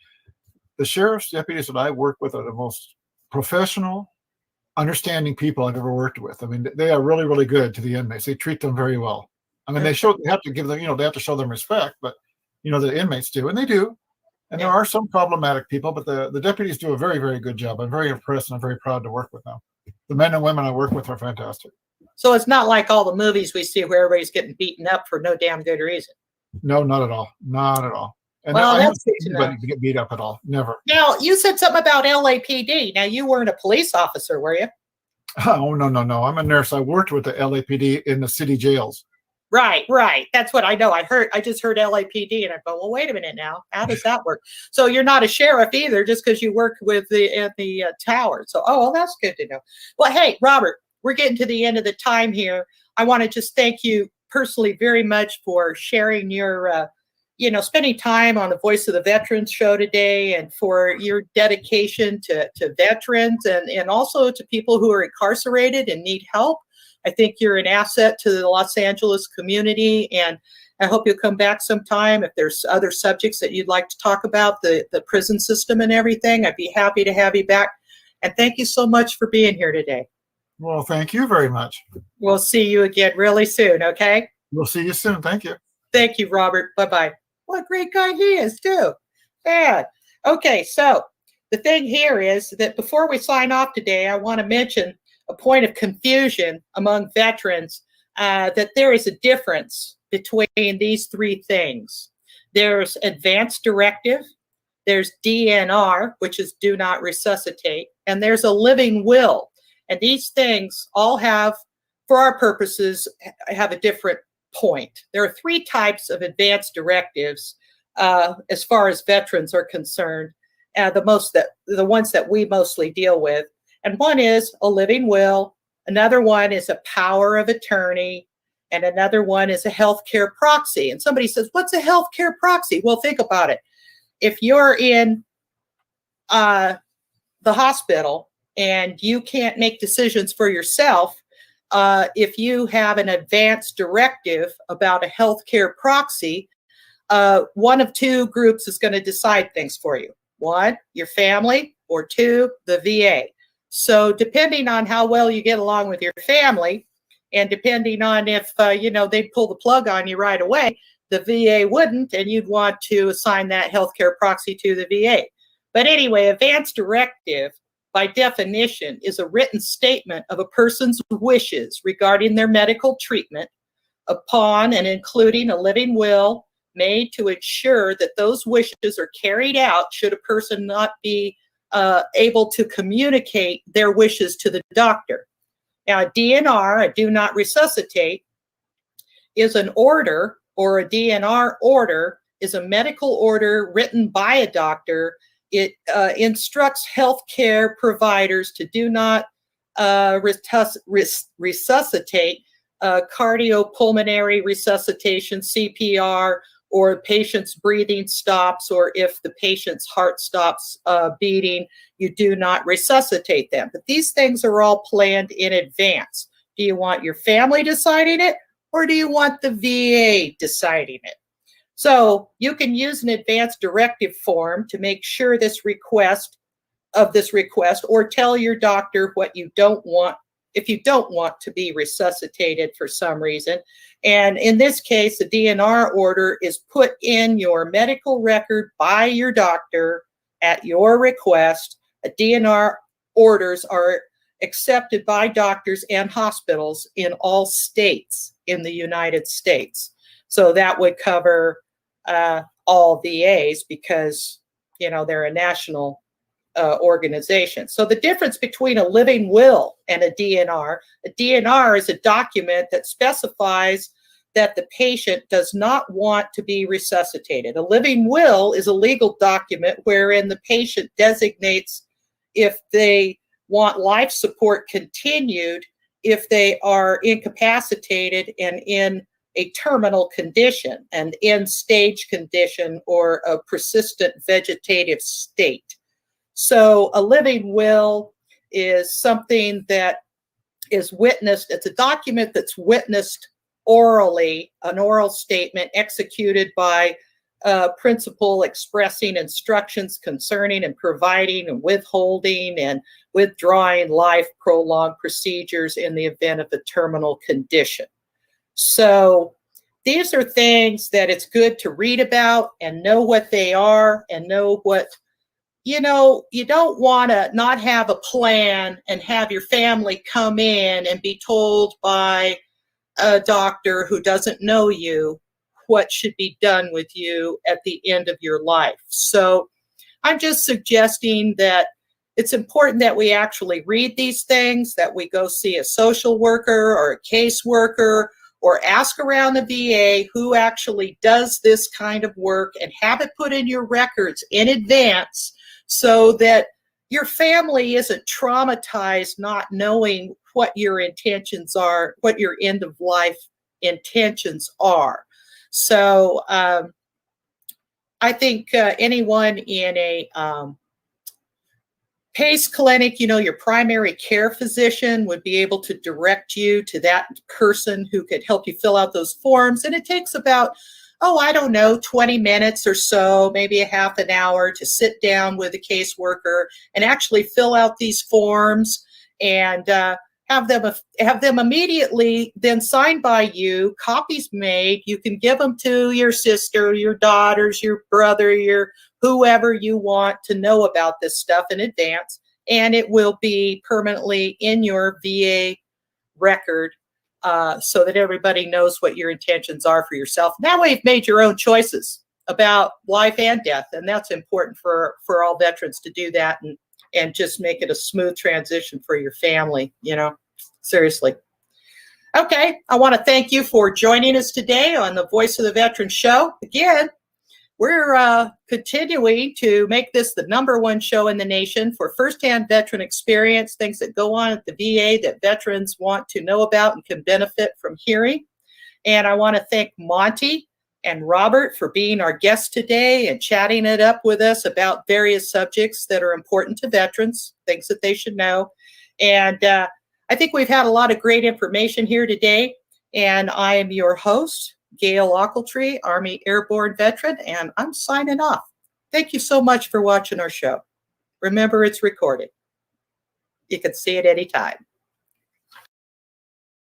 The sheriff's deputies that I work with are the most professional, understanding people I've ever worked with. They are really, really good to the inmates. They treat them very well. They have to give them, they have to show them respect, but the inmates do, and they do. And there are some problematic people, but the deputies do a very, very good job. I'm very impressed, and I'm very proud to work with them. The men and women I work with are fantastic. So it's not like all the movies we see where everybody's getting beaten up for no damn good reason. No, not at all. Not at all. And well, I haven't that's seen anybody to get beat up at all. Never. Now, you said something about LAPD. Now, you weren't a police officer, were you? Oh, no. I'm a nurse. I worked with the LAPD in the city jails. Right. That's what I know. I just heard LAPD, and I go, well, wait a minute now. How does that work? So you're not a sheriff either, just because you work with the tower. So, well, that's good to know. Well, hey, Robert, we're getting to the end of the time here. I want to just thank you personally very much for sharing your, spending time on the Voice of the Veterans show today, and for your dedication to veterans and also to people who are incarcerated and need help. I think you're an asset to the Los Angeles community, and I hope you'll come back sometime. If there's other subjects that you'd like to talk about, the prison system and everything, I'd be happy to have you back. And thank you so much for being here today. Well, thank you very much. We'll see you again really soon, okay? We'll see you soon. Thank you. Thank you, Robert. Bye-bye. What a great guy he is, too. Bad. Okay, so the thing here is that before we sign off today, I want to mention a point of confusion among veterans, that there is a difference between these 3 things. There's advanced directive, there's DNR, which is do not resuscitate, and there's a living will. And these things all have, for our purposes, have a different point. There are 3 types of advanced directives as far as veterans are concerned, the ones that we mostly deal with. And one is a living will, another one is a power of attorney, and another one is a healthcare proxy. And somebody says, what's a healthcare proxy? Well, think about it. If you're in the hospital and you can't make decisions for yourself, if you have an advanced directive about a healthcare proxy, one of 2 groups is going to decide things for you. 1, your family, or 2, the VA. So depending on how well you get along with your family, and depending on if, they'd pull the plug on you right away, the VA wouldn't, and you'd want to assign that healthcare proxy to the VA. But anyway, advanced directive, by definition, is a written statement of a person's wishes regarding their medical treatment upon and including a living will made to ensure that those wishes are carried out should a person not be able to communicate their wishes to the doctor. Now, a DNR, a do not resuscitate, is an order, or a DNR order is a medical order written by a doctor. It instructs healthcare providers to do not resuscitate, cardiopulmonary resuscitation, CPR, or patient's breathing stops, or if the patient's heart stops beating, you do not resuscitate them. But these things are all planned in advance. Do you want your family deciding it, or do you want the VA deciding it? So you can use an advanced directive form to make sure this request, or tell your doctor what you don't want if you don't want to be resuscitated for some reason. And in this case, the DNR order is put in your medical record by your doctor at your request. DNR orders are accepted by doctors and hospitals in all states in the United States. So that would cover all VAs because, they're a national organization. So the difference between a living will and a DNR is a document that specifies that the patient does not want to be resuscitated. A living will is a legal document wherein the patient designates if they want life support continued if they are incapacitated and in a terminal condition, an end-stage condition, or a persistent vegetative state. So a living will is something that is witnessed. It's a document that's witnessed orally, an oral statement executed by a principal expressing instructions concerning and providing and withholding and withdrawing life prolonged procedures in the event of a terminal condition. So these are things that it's good to read about and know what they are and know what, you don't want to not have a plan and have your family come in and be told by a doctor who doesn't know you what should be done with you at the end of your life. So I'm just suggesting that it's important that we actually read these things, that we go see a social worker or a caseworker, or ask around the VA who actually does this kind of work and have it put in your records in advance so that your family isn't traumatized not knowing what your intentions are, what your end of life intentions are. So I think anyone in a PACE clinic, your primary care physician would be able to direct you to that person who could help you fill out those forms. And it takes about, 20 minutes or so, maybe a half an hour to sit down with a caseworker and actually fill out these forms and have them immediately then signed by you, copies made. You can give them to your sister, your daughters, your brother, your whoever you want to know about this stuff in advance, and it will be permanently in your VA record so that everybody knows what your intentions are for yourself. That way you've made your own choices about life and death, and that's important for all veterans to do that and just make it a smooth transition for your family, seriously. Okay, I want to thank you for joining us today on the Voice of the Veteran show. Again, we're continuing to make this the #1 show in the nation for firsthand veteran experience, things that go on at the VA that veterans want to know about and can benefit from hearing. And I want to thank Monty and Robert for being our guests today and chatting it up with us about various subjects that are important to veterans, things that they should know. And I think we've had a lot of great information here today. And I am your host, Gail Ochiltree, Army Airborne Veteran, and I'm signing off. Thank you so much for watching our show. Remember, it's recorded. You can see it anytime.